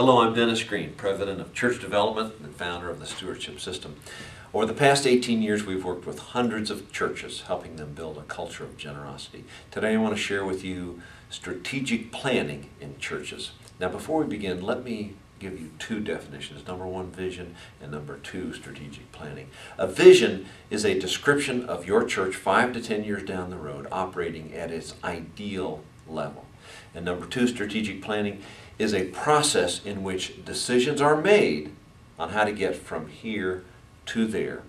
Hello, I'm Dennis Green, President of Church Development and founder of the Stewardship System. Over the past 18 years, we've worked with hundreds of churches, helping them build a culture of generosity. Today, I want to share with you strategic planning in churches. Now, before we begin, let me give you two definitions. Number one, vision, and number two, strategic planning. A vision is a description of your church 5 to 10 years down the road, operating at its ideal level. And number two, strategic planning is a process in which decisions are made on how to get from here to there.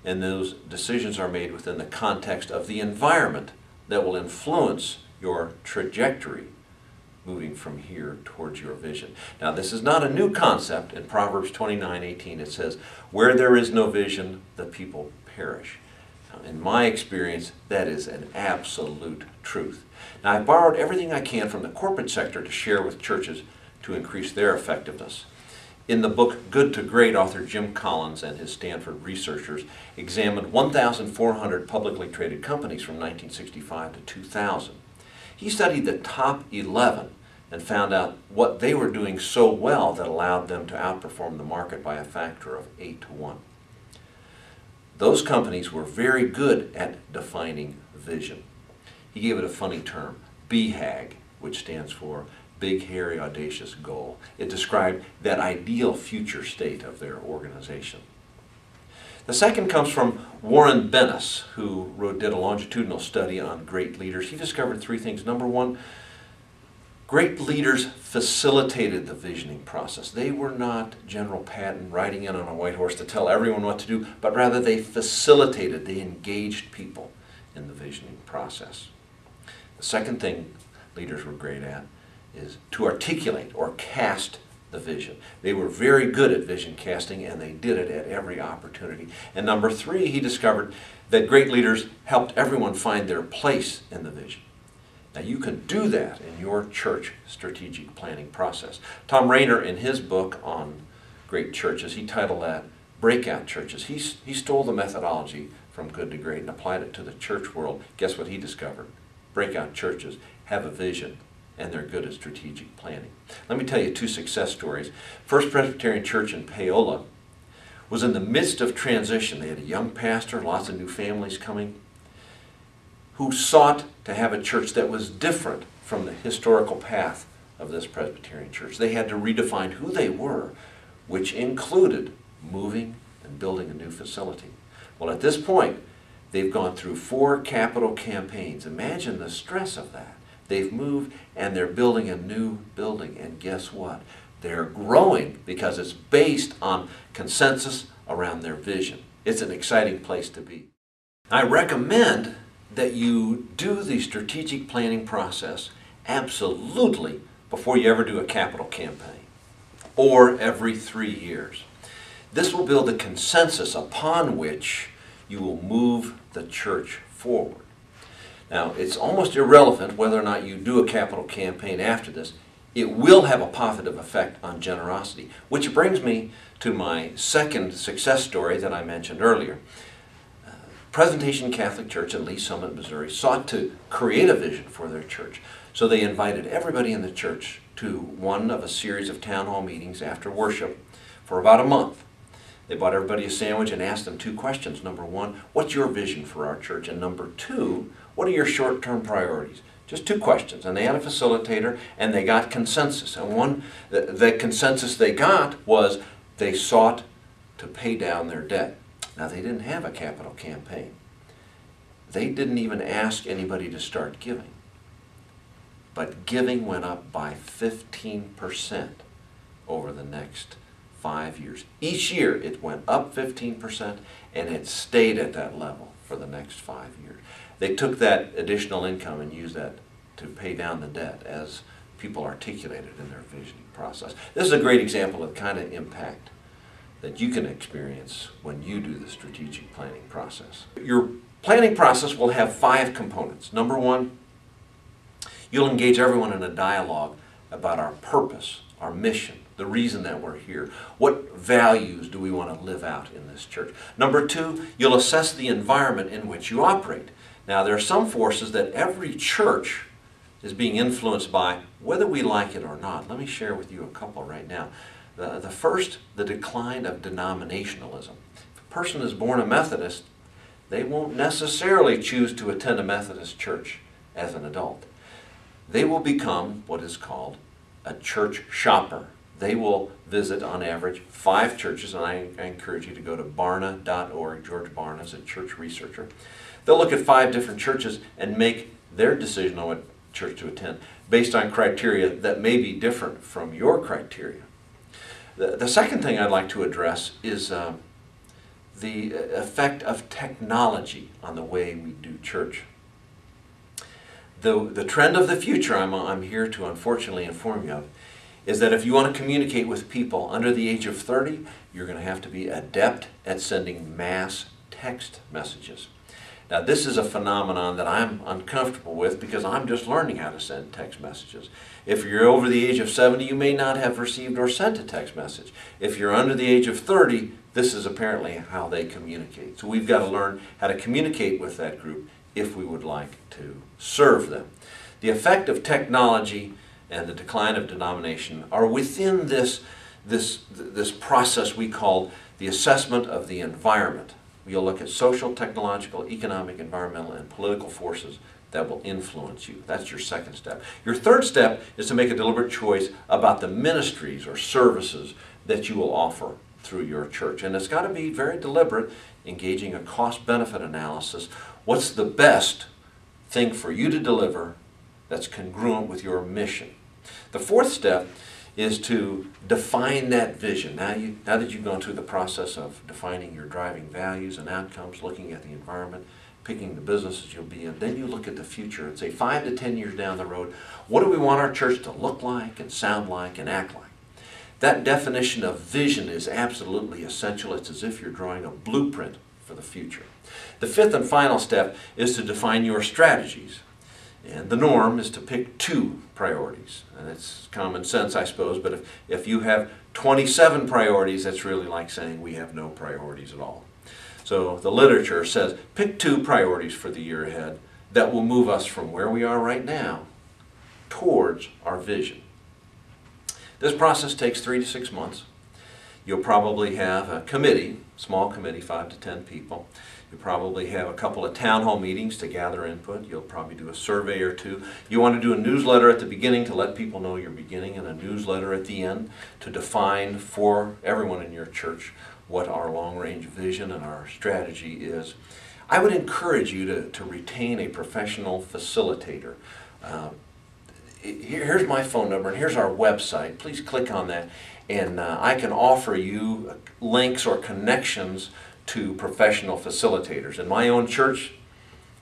And those decisions are made within the context of the environment that will influence your trajectory moving from here towards your vision. Now, this is not a new concept. In Proverbs 29:18 it says, "Where there is no vision, the people perish." Now, in my experience, that is an absolute truth. Now, I've borrowed everything I can from the corporate sector to share with churches to increase their effectiveness. In the book Good to Great, author Jim Collins and his Stanford researchers examined 1,400 publicly traded companies from 1965 to 2000. He studied the top 11 and found out what they were doing so well that allowed them to outperform the market by a factor of 8 to 1. Those companies were very good at defining vision. He gave it a funny term, BHAG, which stands for Big, Hairy, Audacious Goal. It described that ideal future state of their organization. The second comes from Warren Bennis, who did a longitudinal study on great leaders. He discovered three things. Number one, great leaders facilitated the visioning process. They were not General Patton riding in on a white horse to tell everyone what to do, but rather they facilitated, they engaged people in the visioning process. The second thing leaders were great at is to articulate or cast the vision. They were very good at vision casting, and they did it at every opportunity. And number three, he discovered that great leaders helped everyone find their place in the vision. Now, you can do that in your church strategic planning process. Tom Rainer, in his book on great churches, he titled that Breakout Churches. He stole the methodology from Good to Great and applied it to the church world. Guess what he discovered? Breakout churches have a vision, and they're good at strategic planning. Let me tell you two success stories. First Presbyterian Church in Paola was in the midst of transition. They had a young pastor, lots of new families coming, who sought to have a church that was different from the historical path of this Presbyterian church. They had to redefine who they were, which included moving and building a new facility. Well, at this point, they've gone through 4 capital campaigns. Imagine the stress of that. They've moved and they're building a new building, and guess what? They're growing because it's based on consensus around their vision. It's an exciting place to be. I recommend that you do the strategic planning process absolutely before you ever do a capital campaign, or every 3 years. This will build a consensus upon which you will move the church forward. Now, it's almost irrelevant whether or not you do a capital campaign after this. It will have a positive effect on generosity, which brings me to my second success story that I mentioned earlier. Presentation Catholic Church in Lee Summit, Missouri, sought to create a vision for their church. So they invited everybody in the church to one of a series of town hall meetings after worship for about a month. They bought everybody a sandwich and asked them 2 questions. Number one, what's your vision for our church? And number 2, what are your short-term priorities? Just 2 questions. And they had a facilitator, and they got consensus. And the consensus they got was they sought to pay down their debt. Now, they didn't have a capital campaign. They didn't even ask anybody to start giving. But giving went up by 15% over the next 5 years. Each year it went up 15%, and it stayed at that level for the next 5 years. They took that additional income and used that to pay down the debt, as people articulated in their visioning process. This is a great example of the kind of impact that you can experience when you do the strategic planning process. Your planning process will have 5 components. Number one, you'll engage everyone in a dialogue about our purpose, our mission, the reason that we're here. What values do we want to live out in this church? Number 2, you'll assess the environment in which you operate. Now, there are some forces that every church is being influenced by, whether we like it or not. Let me share with you a couple right now. The first, the decline of denominationalism. If a person is born a Methodist, they won't necessarily choose to attend a Methodist church as an adult. They will become what is called a church shopper. They will visit, on average, 5 churches, and I encourage you to go to barna.org. George Barna is a church researcher. They'll look at 5 different churches and make their decision on what church to attend based on criteria that may be different from your criteria. The second thing I'd like to address is the effect of technology on the way we do church. The trend of the future, I'm here to unfortunately inform you of, is that if you want to communicate with people under the age of 30, you're going to have to be adept at sending mass text messages. Now, this is a phenomenon that I'm uncomfortable with because I'm just learning how to send text messages. If you're over the age of 70, you may not have received or sent a text message. If you're under the age of 30, this is apparently how they communicate. So we've got to learn how to communicate with that group if we would like to serve them. The effect of technology and the decline of denomination are within this process we call the assessment of the environment. You'll look at social, technological, economic, environmental, and political forces that will influence you. That's your second step. Your third step is to make a deliberate choice about the ministries or services that you will offer through your church. And it's got to be very deliberate, engaging a cost-benefit analysis. What's the best thing for you to deliver that's congruent with your mission? The fourth step is to define that vision. Now that you've gone through the process of defining your driving values and outcomes, looking at the environment, picking the businesses you'll be in, then you look at the future and say 5 to 10 years down the road, what do we want our church to look like and sound like and act like? That definition of vision is absolutely essential. It's as if you're drawing a blueprint for the future. The fifth and final step is to define your strategies. And the norm is to pick 2 priorities. And it's common sense, I suppose, but if you have 27 priorities, that's really like saying we have no priorities at all. So the literature says pick 2 priorities for the year ahead that will move us from where we are right now towards our vision. This process takes 3 to 6 months. You'll probably have a committee, small committee, 5 to 10 people. You'll probably have a couple of town hall meetings to gather input. You'll probably do a survey or 2. You want to do a newsletter at the beginning to let people know you're beginning, and a newsletter at the end to define for everyone in your church what our long-range vision and our strategy is. I would encourage you to retain a professional facilitator. Here's my phone number and here's our website. Please click on that, and I can offer you links or connections to professional facilitators. In my own church,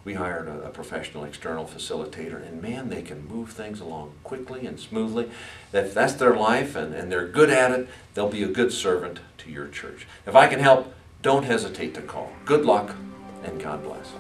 we hired a professional external facilitator, and man, they can move things along quickly and smoothly. If that's their life and they're good at it, they'll be a good servant to your church. If I can help, don't hesitate to call. Good luck and God bless.